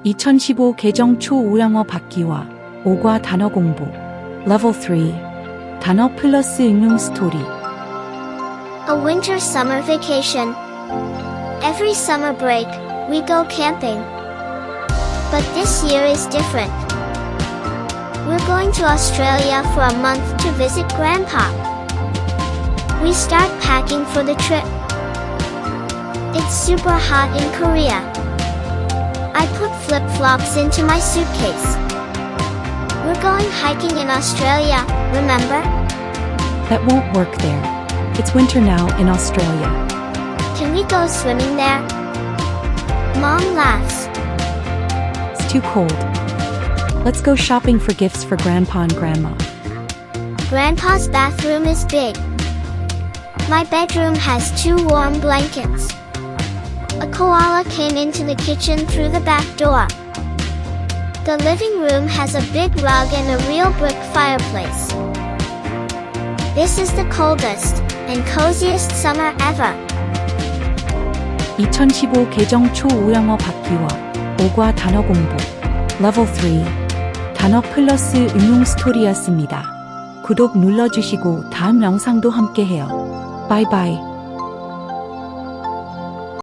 2015 개정 초5영어 받기와 5과 단어 공부 Level 3 단어 플러스 응용 스토리 A winter summer vacation. Every summer break, we go camping. But this year is different. We're going to Australia for a month to visit Grandpa. We start packing for the trip. It's super hot in Korea. I put flip-flops into my suitcase. We're going hiking in Australia, remember? That won't work there. It's winter now in Australia. Can we go swimming there? Mom laughs. It's too cold. Let's go shopping for gifts for Grandpa and Grandma. Grandpa's bathroom is big. My bedroom has 2 warm blankets. A koala came into the kitchen through the back door. The living room has a big rug and a real brick fireplace. This is the coldest and coziest summer ever. 2015 개정 초5영어 받기와 5과 단어 공부 Level 3 단어 플러스 응용 스토리였습니다. 구독 눌러주시고 다음 영상도 함께해요. 바이바이.